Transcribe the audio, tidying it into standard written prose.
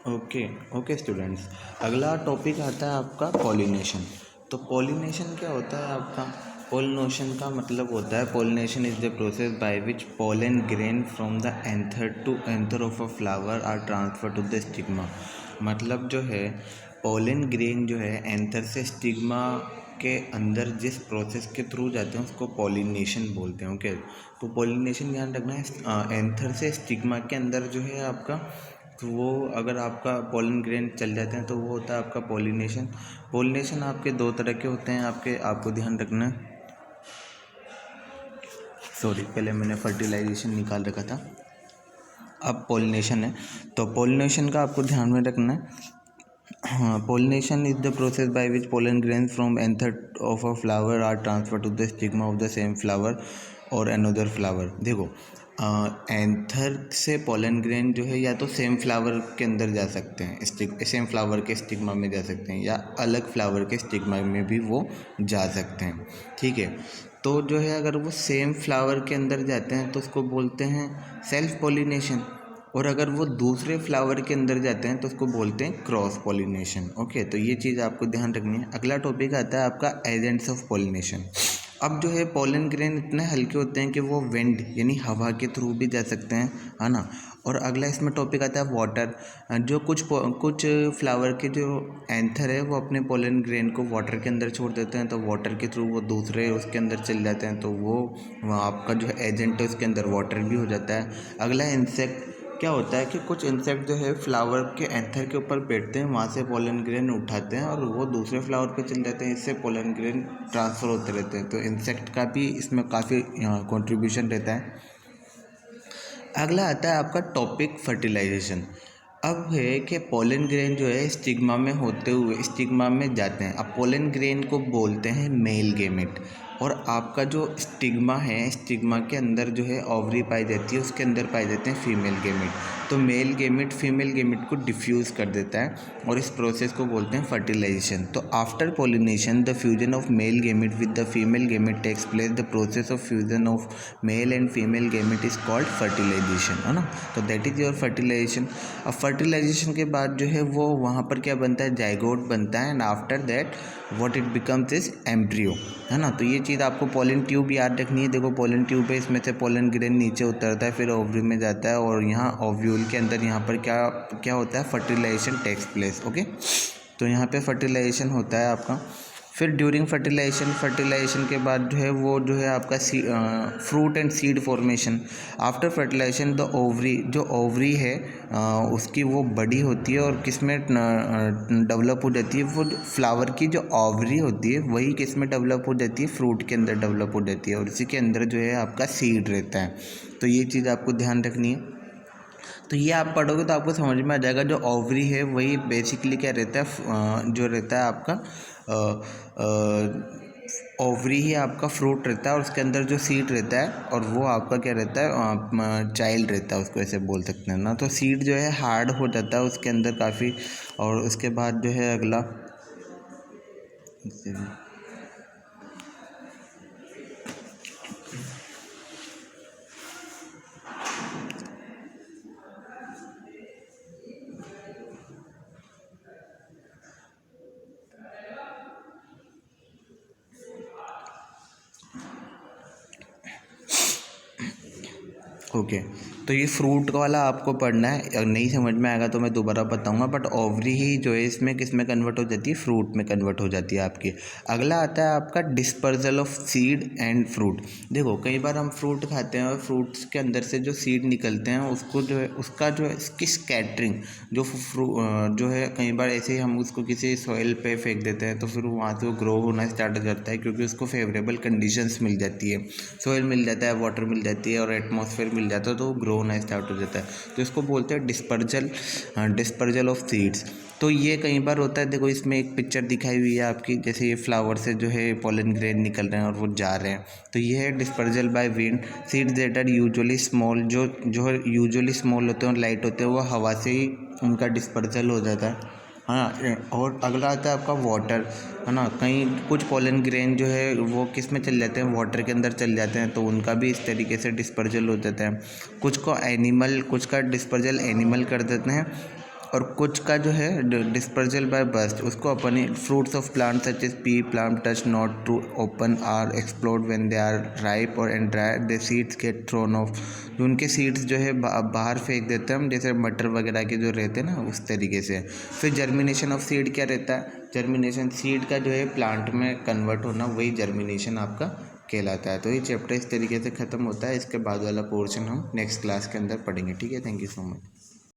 Okay okay students, अगला topic आता है आपका पॉलिनेशन। तो पॉलिनेशन क्या होता है आपका? पॉलिनेशन का मतलब होता है pollination is the process by which pollen grain from the anther to anther of a flower are transfer to the stigma. मतलब जो है पोलन ग्रेन जो है एंथर से स्टिग्मा के अंदर जिस प्रोसेस के थ्रू जाते हैं उसको पॉलिनेशन बोलते हैं। ओके, तो पॉलिनेशन ध्यान रखना है, एंथर से स्टिग्मा के अंदर जो है आपका, तो वो अगर आपका पोलन ग्रेन चल जाते हैं तो वो होता है आपका पॉलिनेशन। पॉलिनेशन आपके दो तरह के होते हैं, आपको ध्यान रखना है। सॉरी, पहले मैंने फर्टिलाइजेशन निकाल रखा था, अब पॉलिनेशन है। तो पॉलिनेशन का आपको ध्यान में रखना है। हाँ, pollination is the process by which pollen grains from anther of a flower are transfer to the stigma of the same flower और अनदर फ्लावर। देखो, एंथर से पोलन ग्रेन जो है या तो सेम फ्लावर के अंदर जा सकते हैं, सेम फ्लावर के स्टिग्मा में जा सकते हैं, या अलग फ्लावर के स्टिग्मा में भी वो जा सकते हैं। ठीक है, तो जो है अगर वो सेम फ्लावर के अंदर जाते हैं तो उसको बोलते हैं सेल्फ पॉलिनेशन, और अगर वो दूसरे फ्लावर के अंदर जाते हैं तो उसको बोलते हैं क्रॉस पॉलिनेशन। ओके, तो ये चीज़ आपको ध्यान रखनी है। अगला टॉपिक आता है आपका एजेंट्स ऑफ पॉलिनेशन। अब जो है पोलन ग्रेन इतने हल्के होते हैं कि वो विंड यानी हवा के थ्रू भी जा सकते हैं, है ना। और अगला इसमें टॉपिक आता है वाटर। जो कुछ फ्लावर के जो एंथर है वो अपने पोलन ग्रेन को वाटर के अंदर छोड़ देते हैं, तो वाटर के थ्रू वो दूसरे उसके अंदर चल जाते हैं, तो वो वहाँ आपका जो एजेंट है उसके अंदर वाटर भी हो जाता है। अगला इंसेक्ट क्या होता है कि कुछ इंसेक्ट जो है फ्लावर के एंथर के ऊपर बैठते हैं, वहाँ से पोलन ग्रेन उठाते हैं और वो दूसरे फ्लावर पे चल जाते हैं, इससे पोलन ग्रेन ट्रांसफ़र होते रहते हैं। तो इंसेक्ट का भी इसमें काफ़ी कंट्रीब्यूशन रहता है। अगला आता है आपका टॉपिक फर्टिलाइजेशन। अब है कि पोलन ग्रेन जो है स्टिग्मा में होते हुए स्टिग्मा में जाते हैं। अब पोलन ग्रेन को बोलते हैं मेल गेमेट, और आपका जो स्टिग्मा है, स्टिग्मा के अंदर जो है ओवरी पाई जाती है, उसके अंदर पाए जाते हैं फीमेल गेमेट। तो मेल गेमेट फीमेल गेमेट को डिफ्यूज़ कर देता है, और इस प्रोसेस को बोलते हैं फर्टिलाइजेशन। तो after pollination the fusion of male gamete with the female gamete takes place. The process of fusion of male and female gamete is called fertilization, है ना। तो दैट इज़ योर फर्टिलाइजेशन। अब fertilization के बाद जो है वो वहाँ पर क्या बनता है, जाइगोट बनता है, and after that what it becomes is embryo, है ना। तो ये चीज़ आपको पोलन ट्यूब याद रखनी है। देखो, पोलन ट्यूब है, इसमें से पोलन ग्रेन नीचे उतरता है, फिर ओवरी में जाता है, और यहाँ ओव्यूल के अंदर यहाँ पर क्या क्या होता है, फर्टिलाइजेशन टेक्स प्लेस। ओके, तो यहाँ पे फर्टिलाइजेशन होता है आपका। फिर ड्यूरिंग फर्टिलाइजेशन के बाद जो है वो जो है आपका fruit and seed formation. After fertilization the ovary, जो ओवरी है उसकी वो बड़ी होती है, और किस में डेवलप हो जाती है, वो फ्लावर की जो ओवरी होती है वही किस में डेवलप हो जाती है, फ्रूट के अंदर डेवलप हो जाती है, और इसी के अंदर जो है आपका सीड रहता है। तो ये चीज़ आपको ध्यान रखनी है। तो ये आप पढ़ोगे तो आपको समझ में आ जाएगा, जो ओवरी है वही बेसिकली क्या रहता है, जो रहता है आपका ओवरी ही आपका फ्रूट रहता है, और उसके अंदर जो सीड रहता है, और वो आपका क्या रहता है, चाइल्ड रहता है, उसको ऐसे बोल सकते हैं ना। तो सीड जो है हार्ड हो जाता है उसके अंदर काफ़ी, और उसके बाद जो है अगला ओके, तो ये फ्रूट वाला आपको पढ़ना है। अगर नहीं समझ में आएगा तो मैं दोबारा बताऊंगा, बट ओवरी ही जो है इसमें किस में कन्वर्ट हो जाती है, फ्रूट में कन्वर्ट हो जाती है आपकी। अगला आता है आपका dispersal of seed and fruit. देखो, कई बार हम फ्रूट खाते हैं और फ्रूट्स के अंदर से जो सीड निकलते हैं उसको जो है उसका जो है इसकी स्कैटरिंग जो है, कई बार ऐसे ही हम उसको किसी सॉइल पे फेंक देते हैं, तो फिर वहाँ से वो ग्रो होना स्टार्ट हो जाता है, क्योंकि उसको फेवरेबल कंडीशंस मिल जाती है, सॉइल मिल जाता है, वाटर मिल जाती है, और एटमॉस्फेयर मिल जाता है, तो वो ग्रो होना स्टार्ट हो जाता है। तो इसको बोलते हैं डिस्पर्जल ऑफ सीड्स। तो ये कई बार होता है। देखो, इसमें एक पिक्चर दिखाई हुई है आपकी, जैसे ये फ्लावर से जो है पोलन ग्रेन निकल रहे हैं और वो जा रहे हैं, तो ये है dispersal by wind. Seeds that are usually small, जो यूजुअली स्मॉल होते हैं और लाइट होते हैं, वो हवा से ही उनका डिस्पर्जल हो जाता है। हाँ, और अगला आता है आपका वाटर, है ना। कहीं कुछ पोलन ग्रेन जो है वो किस में चल जाते हैं, वाटर के अंदर चल जाते हैं, तो उनका भी इस तरीके से डिस्पर्जल हो जाता है। कुछ का डिस्पर्जल एनिमल कर देते हैं, और कुछ का जो है डिस्पर्जल बाय बर्स्ट, उसको अपन fruits of plant such as pea plant touch not to open or explode when they are ripe और and dry the seeds get thrown off. जो उनके सीड्स जो है बाहर फेंक देते हैं हम, जैसे मटर वगैरह के जो रहते हैं ना, उस तरीके से। फिर जर्मिनेशन ऑफ सीड क्या रहता है, जर्मिनेशन सीड का जो है प्लांट में कन्वर्ट होना, वही जर्मिनेशन आपका कहलाता है। तो ये चैप्टर इस तरीके से ख़त्म होता है। इसके बाद वाला पोर्शन हम नेक्स्ट क्लास के अंदर पढ़ेंगे। ठीक है, थैंक यू सो मच।